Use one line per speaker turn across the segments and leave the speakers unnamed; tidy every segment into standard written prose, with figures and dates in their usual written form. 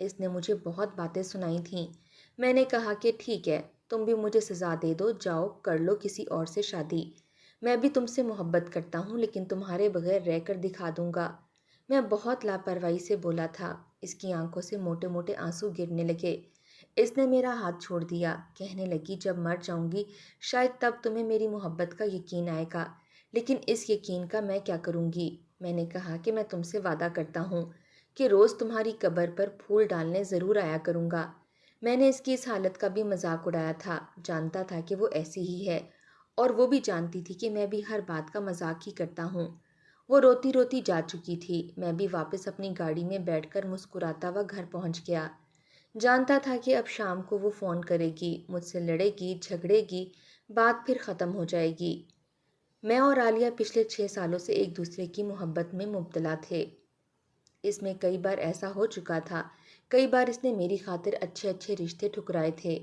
اس نے مجھے بہت باتیں سنائی تھیں۔ میں نے کہا کہ ٹھیک ہے، تم بھی مجھے سزا دے دو، جاؤ کر لو کسی اور سے شادی۔ میں بھی تم سے محبت کرتا ہوں لیکن تمہارے بغیر رہ کر دکھا دوں گا۔ میں بہت لاپرواہی سے بولا تھا۔ اس کی آنکھوں سے موٹے موٹے آنسو گرنے لگے۔ اس نے میرا ہاتھ چھوڑ دیا۔ کہنے لگی جب مر جاؤں گی شاید تب تمہیں میری محبت کا یقین آئے گا، لیکن اس یقین کا میں کیا کروں گی؟ میں نے کہا کہ میں تم سے وعدہ کرتا ہوں کہ روز تمہاری قبر پر پھول ڈالنے ضرور آیا کروں گا۔ میں نے اس کی اس حالت کا بھی مذاق اڑایا تھا، جانتا تھا کہ وہ ایسی ہی ہے اور وہ بھی جانتی تھی کہ میں بھی ہر بات کا مذاق ہی کرتا ہوں۔ وہ روتی روتی جا چکی تھی۔ میں بھی واپس اپنی گاڑی میں بیٹھ کر مسکراتا ہوا گھر پہنچ گیا۔ جانتا تھا کہ اب شام کو وہ فون کرے گی، مجھ سے لڑے گی، جھگڑے گی، بات پھر ختم ہو جائے گی۔ میں اور عالیہ پچھلے 6 سالوں سے ایک دوسرے کی محبت میں مبتلا تھے۔ اس میں کئی بار ایسا ہو چکا تھا، کئی بار اس نے میری خاطر اچھے اچھے رشتے ٹھکرائے تھے۔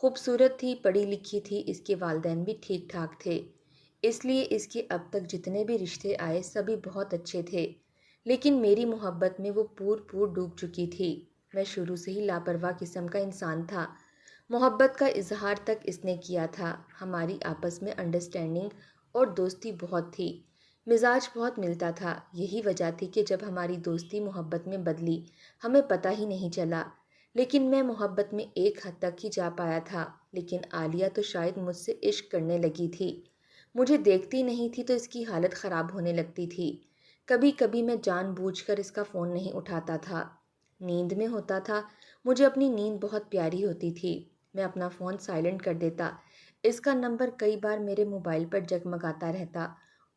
خوبصورت تھی، پڑھی لکھی تھی، اس کے والدین بھی ٹھیک ٹھاک تھے، اس لیے اس کے اب تک جتنے بھی رشتے آئے سبھی بہت اچھے تھے، لیکن میری محبت میں وہ پور پور ڈوب چکی تھی۔ میں شروع سے ہی لاپرواہ قسم کا انسان تھا۔ محبت کا اظہار تک اس نے کیا تھا۔ ہماری آپس میں انڈرسٹینڈنگ اور دوستی بہت تھی، مزاج بہت ملتا تھا۔ یہی وجہ تھی کہ جب ہماری دوستی محبت میں بدلی ہمیں پتہ ہی نہیں چلا، لیکن میں محبت میں ایک حد تک ہی جا پایا تھا۔ لیکن عالیہ تو شاید مجھ سے عشق کرنے لگی تھی۔ مجھے دیکھتی نہیں تھی تو اس کی حالت خراب ہونے لگتی تھی۔ کبھی کبھی میں جان بوجھ کر اس کا فون نہیں اٹھاتا تھا، نیند میں ہوتا تھا۔ مجھے اپنی نیند بہت پیاری ہوتی تھی۔ میں اپنا فون سائلنٹ کر دیتا۔ اس کا نمبر کئی بار میرے موبائل پر جگمگاتا رہتا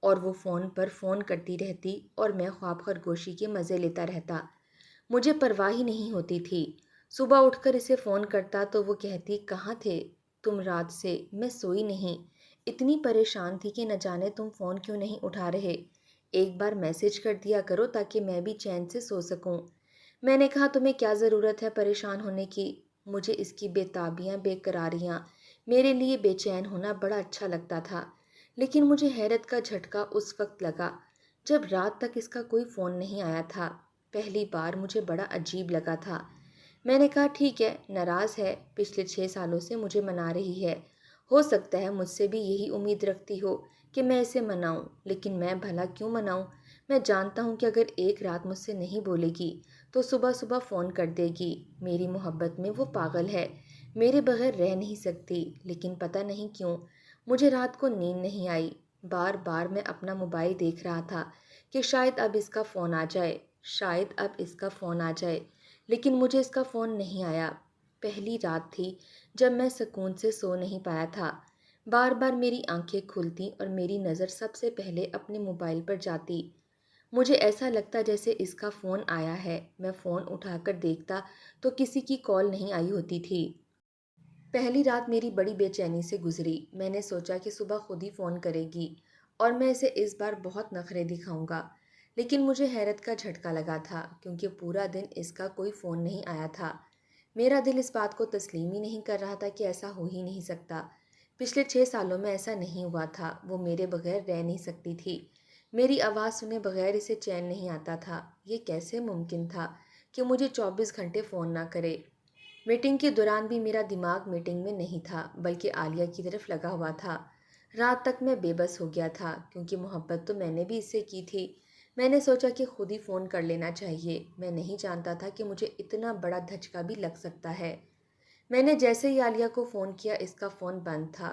اور وہ فون پر فون کرتی رہتی اور میں خواب خرگوشی کے مزے لیتا رہتا۔ مجھے پرواہ ہی نہیں ہوتی تھی۔ صبح اٹھ کر اسے فون کرتا تو وہ کہتی کہاں تھے تم رات سے؟ میں سوئی نہیں، اتنی پریشان تھی کہ نہ جانے تم فون کیوں نہیں اٹھا رہے، ایک بار میسج کر دیا کرو تاکہ میں بھی چین سے سو سکوں۔ میں نے کہا تمہیں کیا ضرورت ہے پریشان ہونے کی؟ مجھے اس کی بے تابیاں، بے قراریاں، میرے لیے بے چین ہونا بڑا اچھا لگتا تھا۔ لیکن مجھے حیرت کا جھٹکا اس وقت لگا جب رات تک اس کا کوئی فون نہیں آیا تھا۔ پہلی بار مجھے بڑا عجیب لگا تھا۔ میں نے کہا ٹھیک ہے، ناراض ہے، پچھلے 6 سالوں سے مجھے منا رہی ہے، ہو سکتا ہے مجھ سے بھی یہی امید رکھتی ہو کہ میں اسے مناؤں، لیکن میں بھلا کیوں مناؤں؟ میں جانتا ہوں کہ اگر ایک رات مجھ سے نہیں بولے گی تو صبح صبح فون کر دے گی۔ میری محبت میں وہ پاگل ہے، میرے بغیر رہ نہیں سکتی، لیکن پتہ نہیں کیوں مجھے رات کو نیند نہیں آئی۔ بار بار میں اپنا موبائل دیکھ رہا تھا کہ شاید اب اس کا فون آ جائے، شاید اب اس کا فون آ جائے، لیکن مجھے اس کا فون نہیں آیا۔ پہلی رات تھی جب میں سکون سے سو نہیں پایا تھا۔ بار بار میری آنکھیں کھلتی اور میری نظر سب سے پہلے اپنے موبائل پر جاتی۔ مجھے ایسا لگتا جیسے اس کا فون آیا ہے۔ میں فون اٹھا کر دیکھتا تو کسی کی کال نہیں آئی ہوتی تھی۔ پہلی رات میری بڑی بے چینی سے گزری۔ میں نے سوچا کہ صبح خود ہی فون کرے گی اور میں اسے اس بار بہت نخرے دکھاؤں گا، لیکن مجھے حیرت کا جھٹکا لگا تھا کیونکہ پورا دن اس کا کوئی فون نہیں آیا تھا۔ میرا دل اس بات کو تسلیم ہی نہیں کر رہا تھا کہ ایسا ہو ہی نہیں سکتا۔ پچھلے 6 سالوں میں ایسا نہیں ہوا تھا۔ وہ میرے بغیر رہ نہیں سکتی تھی، میری آواز سنے بغیر اسے چین نہیں آتا تھا۔ یہ کیسے ممکن تھا کہ مجھے 24 گھنٹے فون نہ کرے؟ میٹنگ کے دوران بھی میرا دماغ میٹنگ میں نہیں تھا بلکہ عالیہ کی طرف لگا ہوا تھا۔ رات تک میں بے بس ہو گیا تھا کیونکہ محبت تو میں نے بھی اس سے کی تھی۔ میں نے سوچا کہ خود ہی فون کر لینا چاہیے۔ میں نہیں جانتا تھا کہ مجھے اتنا بڑا دھچکا بھی لگ سکتا ہے۔ میں نے جیسے ہی عالیہ کو فون کیا اس کا فون بند تھا۔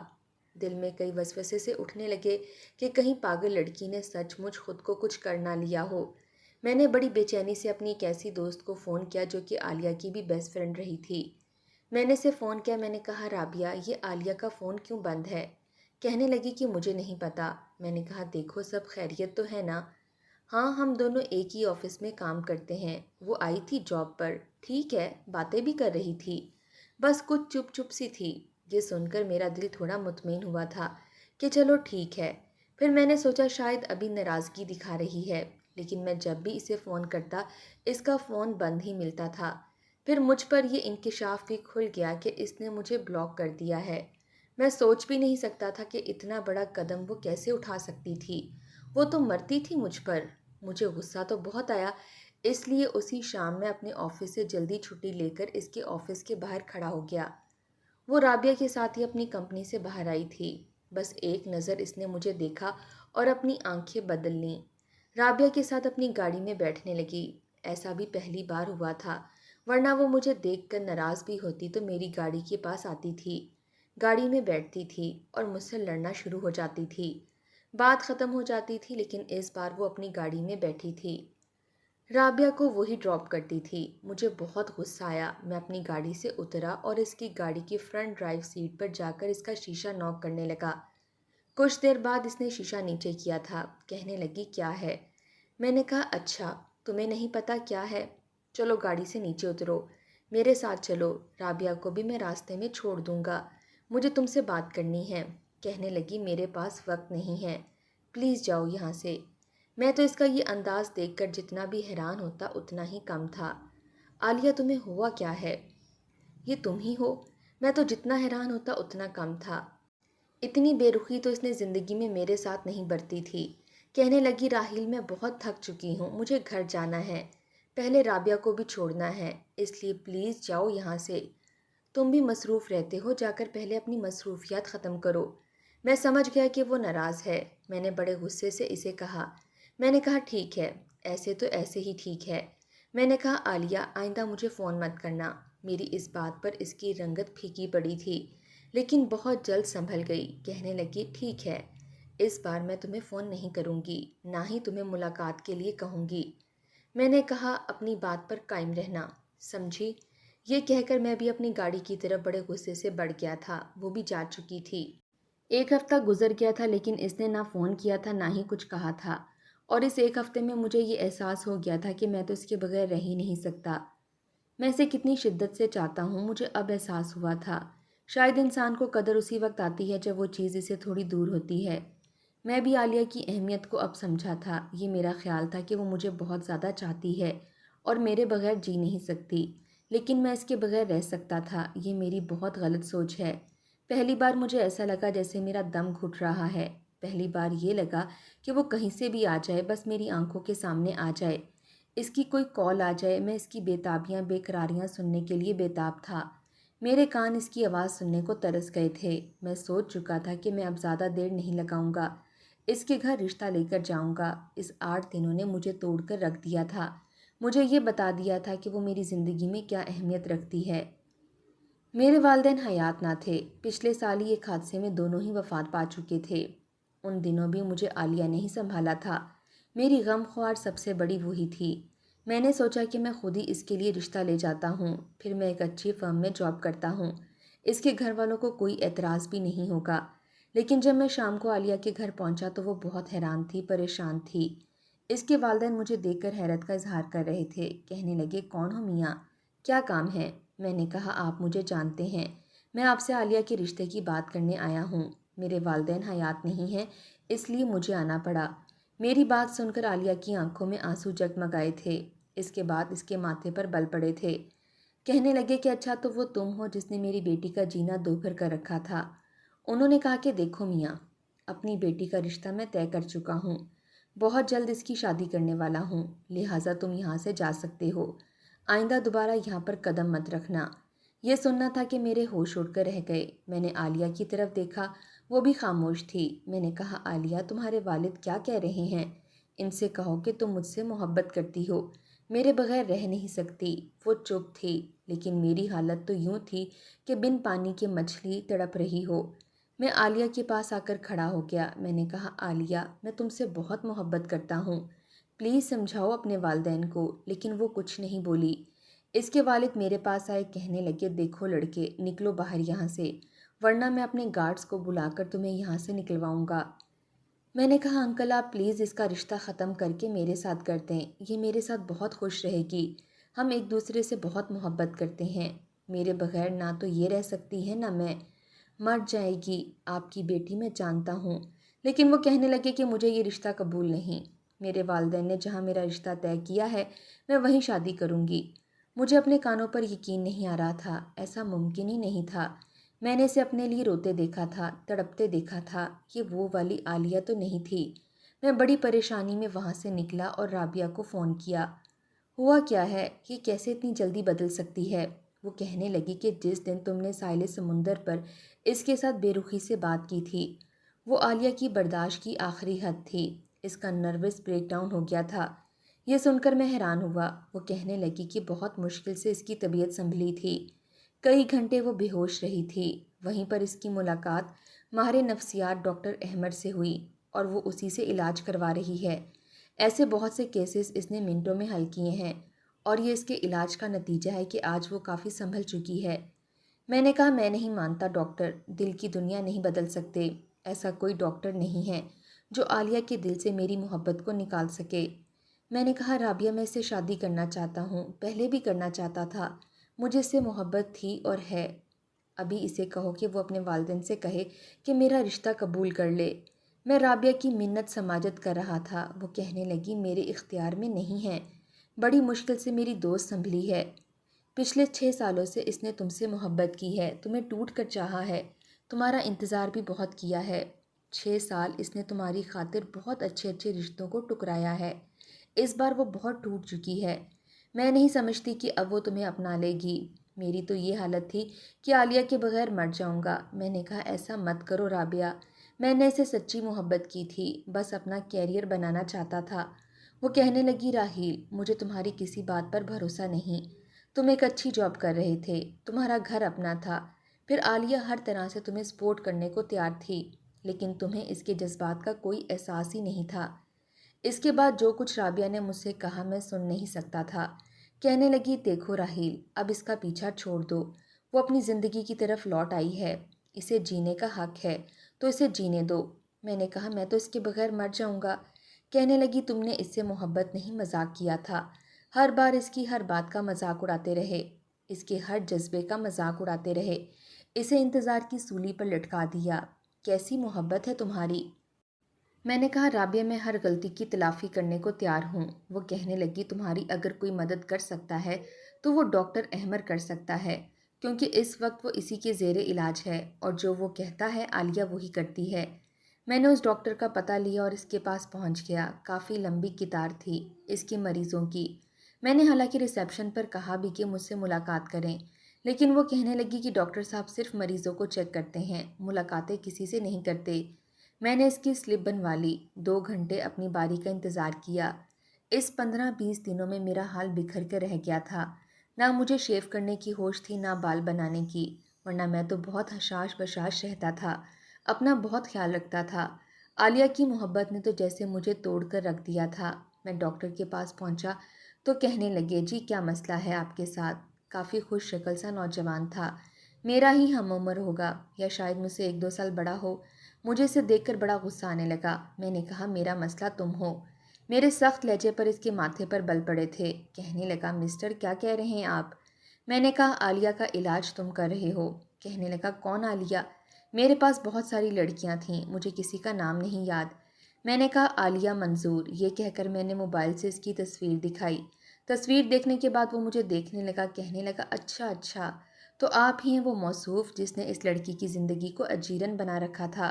دل میں کئی وسوسے سے اٹھنے لگے کہ کہیں پاگل لڑکی نے سچ مچ خود کو کچھ کر نہ لیا ہو۔ میں نے بڑی بے چینی سے اپنی ایک ایسی دوست کو فون کیا جو کہ عالیہ کی بھی بیسٹ فرینڈ رہی تھی۔ میں نے اسے فون کیا۔ میں نے کہا رابعہ یہ عالیہ کا فون کیوں بند ہے؟ کہنے لگی کہ مجھے نہیں پتا۔ میں نے کہا دیکھو سب خیریت تو ہے نا؟ ہاں ہم دونوں ایک ہی آفس میں کام کرتے ہیں، وہ آئی تھی جاب پر، ٹھیک ہے باتیں بھی کر رہی تھی، بس کچھ چپ چپ سی تھی۔ یہ سن کر میرا دل تھوڑا مطمئن ہوا تھا کہ چلو ٹھیک ہے۔ پھر میں نے سوچا شاید ابھی ناراضگی دکھا رہی ہے، لیکن میں جب بھی اسے فون کرتا اس کا فون بند ہی ملتا تھا۔ پھر مجھ پر یہ انکشاف بھی کھل گیا کہ اس نے مجھے بلاک کر دیا ہے۔ میں سوچ بھی نہیں سکتا تھا کہ اتنا بڑا قدم وہ کیسے اٹھا سکتی تھی۔ وہ تو مرتی تھی مجھ پر۔ مجھے غصہ تو بہت آیا، اس لیے اسی شام میں اپنے آفس سے جلدی چھٹی لے کر اس کے آفس کے باہر کھڑا ہو گیا۔ وہ رابعہ کے ساتھ ہی اپنی کمپنی سے باہر آئی تھی۔ بس ایک نظر اس نے مجھے دیکھا اور اپنی آنکھیں بدل لیں۔ رابعہ کے ساتھ اپنی گاڑی میں بیٹھنے لگی۔ ایسا بھی پہلی بار ہوا تھا، ورنہ وہ مجھے دیکھ کر ناراض بھی ہوتی تو میری گاڑی کے پاس آتی تھی، گاڑی میں بیٹھتی تھی اور مجھ سے لڑنا شروع ہو جاتی تھی۔ بات ختم ہو جاتی تھی، لیکن اس بار وہ اپنی گاڑی میں بیٹھی تھی۔ رابعہ کو وہی ڈراپ کرتی تھی۔ مجھے بہت غصہ آیا۔ میں اپنی گاڑی سے اترا اور اس کی گاڑی کی فرنٹ ڈرائیو سیٹ پر جا کر اس کا شیشہ نوک کرنے لگا۔ کچھ دیر بعد اس نے شیشہ نیچے کیا تھا۔ کہنے لگی کیا ہے؟ میں نے کہا اچھا تمہیں نہیں پتا کیا ہے؟ چلو گاڑی سے نیچے اترو، میرے ساتھ چلو، رابعہ کو بھی میں راستے میں چھوڑ دوں گا، مجھے تم سے بات کرنی ہے۔ کہنے لگی میرے پاس وقت نہیں ہے، پلیز جاؤ یہاں سے۔ میں تو اس کا یہ انداز دیکھ کر جتنا بھی حیران ہوتا اتنا ہی کم تھا۔ عالیہ تمہیں ہوا کیا ہے؟ یہ تم ہی ہو؟ میں تو جتنا حیران ہوتا اتنا کم تھا۔ اتنی بے رخی تو اس نے زندگی میں میرے ساتھ نہیں برتی تھی۔ کہنے لگی راحیل میں بہت تھک چکی ہوں، مجھے گھر جانا ہے، پہلے رابعہ کو بھی چھوڑنا ہے، اس لیے پلیز جاؤ یہاں سے۔ تم بھی مصروف رہتے ہو، جا کر پہلے اپنی مصروفیات ختم کرو۔ میں سمجھ گیا کہ وہ ناراض ہے۔ میں نے بڑے غصے سے اسے کہا۔ میں نے کہا ٹھیک ہے، ایسے تو ایسے ہی ٹھیک ہے۔ میں نے کہا عالیہ آئندہ مجھے فون مت کرنا۔ میری اس بات پر اس کی رنگت پھیکی پڑی تھی، لیکن بہت جلد سنبھل گئی۔ کہنے لگی ٹھیک ہے، اس بار میں تمہیں فون نہیں کروں گی، نہ ہی تمہیں ملاقات کے لیے کہوں گی۔ میں نے کہا اپنی بات پر قائم رہنا، سمجھی؟ یہ کہہ کر میں بھی اپنی گاڑی کی طرف بڑے غصے سے بڑھ گیا تھا۔ وہ بھی جا چکی تھی۔ ایک ہفتہ گزر گیا تھا، لیکن اس نے نہ فون کیا تھا نہ ہی کچھ کہا تھا، اور اس ایک ہفتے میں مجھے یہ احساس ہو گیا تھا کہ میں تو اس کے بغیر رہ ہی نہیں سکتا۔ میں اسے کتنی شدت سے چاہتا ہوں مجھے اب احساس ہوا تھا۔ شاید انسان کو قدر اسی وقت آتی ہے جب وہ چیز اسے تھوڑی دور ہوتی ہے۔ میں بھی عالیہ کی اہمیت کو اب سمجھا تھا۔ یہ میرا خیال تھا کہ وہ مجھے بہت زیادہ چاہتی ہے اور میرے بغیر جی نہیں سکتی، لیکن میں اس کے بغیر رہ سکتا تھا۔ یہ میری بہت غلط سوچ ہے۔ پہلی بار مجھے ایسا لگا جیسے میرا دم گھٹ رہا ہے۔ پہلی بار یہ لگا کہ وہ کہیں سے بھی آ جائے، بس میری آنکھوں کے سامنے آ جائے، اس کی کوئی کال آ جائے۔ میں اس کی بے تابیاں بے قراریاں سننے کے لیے بے تاب تھا۔ میرے کان اس کی آواز سننے کو ترس گئے تھے۔ میں سوچ چکا تھا کہ میں اب زیادہ دیر نہیں لگاؤں گا، اس کے گھر رشتہ لے کر جاؤں گا۔ اس 8 دنوں نے مجھے توڑ کر رکھ دیا تھا، مجھے یہ بتا دیا تھا کہ وہ میری زندگی میں کیا اہمیت رکھتی ہے۔ میرے والدین حیات نہ تھے، پچھلے سال ہی ایک حادثے میں دونوں ہی وفات پا چکے تھے۔ ان دنوں بھی مجھے عالیہ نے ہی سنبھالا تھا۔ میری غم خوار سب سے بڑی وہی تھی۔ میں نے سوچا کہ میں خود ہی اس کے لیے رشتہ لے جاتا ہوں، پھر میں ایک اچھی فرم میں جاب کرتا ہوں، اس کے گھر والوں کو کوئی اعتراض بھی نہیں ہوگا۔ لیکن جب میں شام کو عالیہ کے گھر پہنچا تو وہ بہت حیران تھی، پریشان تھی۔ اس کے والدین مجھے دیکھ کر حیرت کا اظہار کر رہے تھے۔ کہنے لگے کون ہو میاں، کیا کام ہے؟ میں نے کہا آپ مجھے جانتے ہیں، میں آپ سے عالیہ کے رشتے کی بات کرنے آیا ہوں۔ میرے والدین حیات نہیں ہیں، اس لیے مجھے آنا پڑا۔ میری بات سن کر عالیہ کی آنکھوں میں آنسو جگمگائے تھے۔ اس کے بعد اس کے ماتھے پر بل پڑے تھے۔ کہنے لگے کہ اچھا تو وہ تم ہو جس نے میری بیٹی کا جینا دوبھر کر رکھا تھا۔ انہوں نے کہا کہ دیکھو میاں، اپنی بیٹی کا رشتہ میں طے کر چکا ہوں، بہت جلد اس کی شادی کرنے والا ہوں، لہٰذا تم یہاں سے جا سکتے ہو، آئندہ دوبارہ یہاں پر قدم مت رکھنا۔ یہ سننا تھا کہ میرے ہوش اڑ کر رہ گئے۔ میں نے عالیہ کی طرف دیکھا، وہ بھی خاموش تھی۔ میں نے کہا عالیہ تمہارے والد کیا کہہ رہے ہیں؟ ان سے کہو کہ تم مجھ سے محبت کرتی ہو، میرے بغیر رہ نہیں سکتی۔ وہ چپ تھی، لیکن میری حالت تو یوں تھی کہ بن پانی کی مچھلی تڑپ رہی ہو۔ میں عالیہ کے پاس آ کر کھڑا ہو گیا۔ میں نے کہا عالیہ میں تم سے بہت محبت کرتا ہوں، پلیز سمجھاؤ اپنے والدین کو۔ لیکن وہ کچھ نہیں بولی۔ اس کے والد میرے پاس آئے، کہنے لگے دیکھو لڑکے، نکلو باہر یہاں سے، ورنہ میں اپنے گارڈز کو بلا کر تمہیں یہاں سے نکلواؤں گا۔ میں نے کہا انکل آپ پلیز اس کا رشتہ ختم کر کے میرے ساتھ کر دیں، یہ میرے ساتھ بہت خوش رہے گی، ہم ایک دوسرے سے بہت محبت کرتے ہیں، میرے بغیر نہ تو یہ رہ سکتی ہے نہ میں، مر جائے گی آپ کی بیٹی میں جانتا ہوں۔ لیکن وہ کہنے لگے کہ مجھے یہ رشتہ قبول نہیں، میرے والدین نے جہاں میرا رشتہ طے کیا ہے میں وہیں شادی کروں گی۔ مجھے اپنے کانوں پر یقین نہیں آ رہا تھا، ایسا ممکن ہی نہیں تھا۔ میں نے اسے اپنے لیے روتے دیکھا تھا، تڑپتے دیکھا تھا، یہ وہ والی عالیہ تو نہیں تھی۔ میں بڑی پریشانی میں وہاں سے نکلا اور رابعہ کو فون کیا۔ ہوا کیا ہے؟ یہ کیسے اتنی جلدی بدل سکتی ہے؟ وہ کہنے لگی کہ جس دن تم نے ساحل سمندر پر اس کے ساتھ بے رخی سے بات کی تھی وہ عالیہ کی برداشت کی آخری حد تھی۔ اس کا نروس بریک ڈاؤن ہو گیا تھا۔ یہ سن کر میں حیران ہوا۔ وہ کہنے لگی کہ بہت مشکل سے اس کی طبیعت سنبھلی تھی۔ کئی گھنٹے وہ بے ہوش رہی تھی۔ وہیں پر اس کی ملاقات ماہر نفسیات ڈاکٹر احمد سے ہوئی اور وہ اسی سے علاج کروا رہی ہے۔ ایسے بہت سے کیسز اس نے منٹوں میں حل کیے ہیں اور یہ اس کے علاج کا نتیجہ ہے کہ آج وہ کافی سنبھل چکی ہے۔ میں نے کہا میں نہیں مانتا ڈاکٹر، دل کی دنیا نہیں بدل سکتے۔ ایسا کوئی ڈاکٹر نہیں ہے جو عالیہ کے دل سے میری محبت کو نکال سکے۔ میں نے کہا رابعہ میں اس سے شادی کرنا چاہتا ہوں، پہلے بھی کرنا چاہتا تھا، مجھے اس سے محبت تھی اور ہے۔ ابھی اسے کہو کہ وہ اپنے والدین سے کہے کہ میرا رشتہ قبول کر لے۔ میں رابعہ کی منت سماجت کر رہا تھا۔ وہ کہنے لگی میرے اختیار میں نہیں ہے، بڑی مشکل سے میری دوست سنبھلی ہے۔ پچھلے 6 سالوں سے اس نے تم سے محبت کی ہے، تمہیں ٹوٹ کر چاہا ہے، تمہارا انتظار بھی بہت کیا ہے۔ 6 سال اس نے تمہاری خاطر بہت اچھے اچھے رشتوں کو ٹکرایا ہے۔ اس بار وہ بہت ٹوٹ چکی ہے۔ میں نہیں سمجھتی کہ اب وہ تمہیں اپنا لے گی۔ میری تو یہ حالت تھی کہ عالیہ کے بغیر مر جاؤں گا۔ میں نے کہا ایسا مت کرو رابعہ، میں نے اسے سچی محبت کی تھی، بس اپنا کیریئر بنانا چاہتا تھا۔ وہ کہنے لگی راحیل مجھے تمہاری کسی بات پر بھروسہ نہیں۔ تم ایک اچھی جاب کر رہے تھے، تمہارا گھر اپنا تھا، پھر عالیہ ہر طرح سے تمہیں سپورٹ کرنے کو تیار تھی، لیکن تمہیں اس کے جذبات کا کوئی احساس ہی نہیں تھا۔ اس کے بعد جو کچھ رابعہ نے مجھ سے کہا میں سن نہیں سکتا تھا۔ کہنے لگی دیکھو راحیل اب اس کا پیچھا چھوڑ دو، وہ اپنی زندگی کی طرف لوٹ آئی ہے، اسے جینے کا حق ہے تو اسے جینے دو۔ میں نے کہا میں تو اس کے بغیر مر جاؤں گا۔ کہنے لگی تم نے اس سے محبت نہیں مذاق کیا تھا، ہر بار اس کی ہر بات کا مذاق اڑاتے رہے، اس کے ہر جذبے کا مذاق اڑاتے رہے، اسے انتظار کی سولی پر لٹکا دیا۔ کیسی محبت ہے تمہاری؟ میں نے کہا رابعہ میں ہر غلطی کی تلافی کرنے کو تیار ہوں۔ وہ کہنے لگی تمہاری اگر کوئی مدد کر سکتا ہے تو وہ ڈاکٹر احمد کر سکتا ہے، کیونکہ اس وقت وہ اسی کے زیر علاج ہے اور جو وہ کہتا ہے عالیہ وہی کرتی ہے۔ میں نے اس ڈاکٹر کا پتہ لیا اور اس کے پاس پہنچ گیا۔ کافی لمبی قطار تھی اس کے مریضوں کی۔ میں نے حالانکہ ریسیپشن پر کہا بھی کہ مجھ سے ملاقات کریں، لیکن وہ کہنے لگی کہ ڈاکٹر صاحب صرف مریضوں کو چیک کرتے ہیں، ملاقاتیں کسی سے نہیں کرتے۔ میں نے اس کی سلپ بنوا لی، 2 گھنٹے اپنی باری کا انتظار کیا۔ اس 15-20 دنوں میں میرا حال بکھر کر رہ گیا تھا، نہ مجھے شیو کرنے کی ہوش تھی نہ بال بنانے کی، ورنہ میں تو بہت حشاش بشاش رہتا تھا، اپنا بہت خیال رکھتا تھا۔ عالیہ کی محبت نے تو جیسے مجھے توڑ کر رکھ دیا تھا۔ میں ڈاکٹر کے پاس پہنچا تو کہنے لگے جی کیا مسئلہ ہے آپ کے ساتھ؟ کافی خوش شکل سا نوجوان تھا، میرا ہی ہم عمر ہوگا یا شاید مجھ سے 1-2 سال بڑا ہو۔ مجھے اسے دیکھ کر بڑا غصہ آنے لگا۔ میں نے کہا میرا مسئلہ تم ہو۔ میرے سخت لہجے پر اس کے ماتھے پر بل پڑے تھے۔ کہنے لگا مسٹر کیا کہہ رہے ہیں آپ؟ میں نے کہا عالیہ کا علاج تم کر رہے ہو۔ کہنے لگا کون عالیہ؟ میرے پاس بہت ساری لڑکیاں تھیں، مجھے کسی کا نام نہیں یاد۔ میں نے کہا عالیہ منظور، یہ کہہ کر میں نے موبائل سے اس کی تصویر دکھائی۔ تصویر دیکھنے کے بعد وہ مجھے دیکھنے لگا، کہنے لگا اچھا تو آپ ہی ہیں وہ موصوف جس نے اس لڑکی کی زندگی کو اجیرن بنا رکھا تھا۔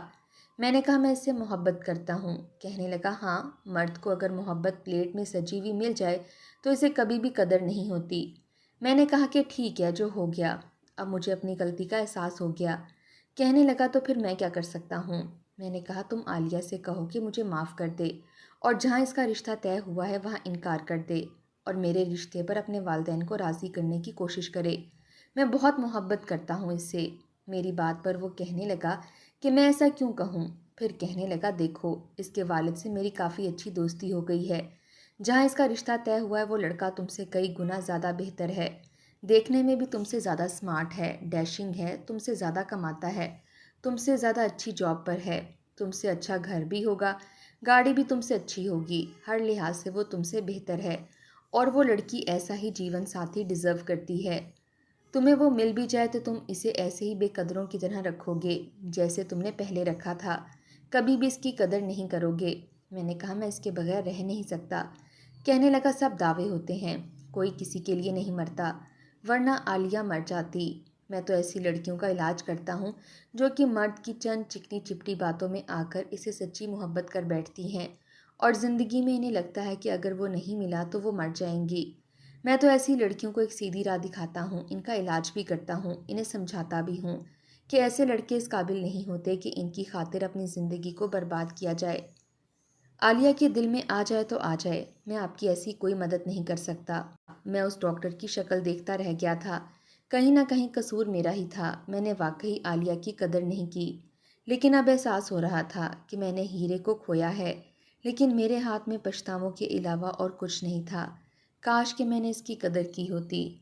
میں نے کہا میں اس سے محبت کرتا ہوں۔ کہنے لگا ہاں، مرد کو اگر محبت پلیٹ میں سجی ہوئی مل جائے تو اسے کبھی بھی قدر نہیں ہوتی۔ میں نے کہا کہ ٹھیک ہے جو ہو گیا، اب مجھے اپنی غلطی کا احساس ہو گیا۔ کہنے لگا تو پھر میں کیا کر سکتا ہوں؟ میں نے کہا تم عالیہ سے کہو کہ مجھے معاف کر دے اور جہاں اس کا رشتہ طے ہوا ہے وہاں انکار کر دے اور میرے رشتے پر اپنے والدین کو راضی کرنے کی کوشش کرے۔ میں بہت محبت کرتا ہوں اس سے۔ میری بات پر وہ کہنے لگا کہ میں ایسا کیوں کہوں؟ پھر کہنے لگا دیکھو اس کے والد سے میری کافی اچھی دوستی ہو گئی ہے، جہاں اس کا رشتہ طے ہوا ہے وہ لڑکا تم سے کئی گنا زیادہ بہتر ہے، دیکھنے میں بھی تم سے زیادہ اسمارٹ ہے، ڈیشنگ ہے، تم سے زیادہ کماتا ہے، تم سے زیادہ اچھی جاب پر ہے، تم سے اچھا گھر بھی ہوگا، گاڑی بھی تم سے اچھی ہوگی، ہر لحاظ سے وہ تم سے بہتر ہے اور وہ لڑکی ایسا ہی جیون ساتھی ڈیزرو کرتی ہے۔ تمہیں وہ مل بھی جائے تو تم اسے ایسے ہی بے قدروں کی طرح رکھو گے جیسے تم نے پہلے رکھا تھا، کبھی بھی اس کی قدر نہیں کرو گے۔ میں نے کہا میں اس کے بغیر رہ نہیں سکتا۔ کہنے لگا سب دعوے ہوتے ہیں، کوئی کسی کے لیے نہیں مرتا، ورنہ عالیہ مر جاتی۔ میں تو ایسی لڑکیوں کا علاج کرتا ہوں جو کہ مرد کی چند چکنی چپٹی باتوں میں آ کر اسے سچی محبت کر بیٹھتی ہیں اور زندگی میں انہیں لگتا ہے کہ اگر وہ نہیں ملا تو وہ مر جائیں گی۔ میں تو ایسی لڑکیوں کو ایک سیدھی راہ دکھاتا ہوں، ان کا علاج بھی کرتا ہوں، انہیں سمجھاتا بھی ہوں کہ ایسے لڑکے اس قابل نہیں ہوتے کہ ان کی خاطر اپنی زندگی کو برباد کیا جائے۔ عالیہ کے دل میں آ جائے تو آ جائے، میں آپ کی ایسی کوئی مدد نہیں کر سکتا۔ میں اس ڈاکٹر کی شکل دیکھتا رہ گیا تھا۔ کہیں نہ کہیں قصور میرا ہی تھا، میں نے واقعی عالیہ کی قدر نہیں کی۔ لیکن اب احساس ہو رہا تھا کہ میں نے ہیرے کو کھویا ہے، لیکن میرے ہاتھ میں پچھتاووں کے علاوہ اور کچھ نہیں تھا۔ کاش کہ میں نے اس کی قدر کی ہوتی۔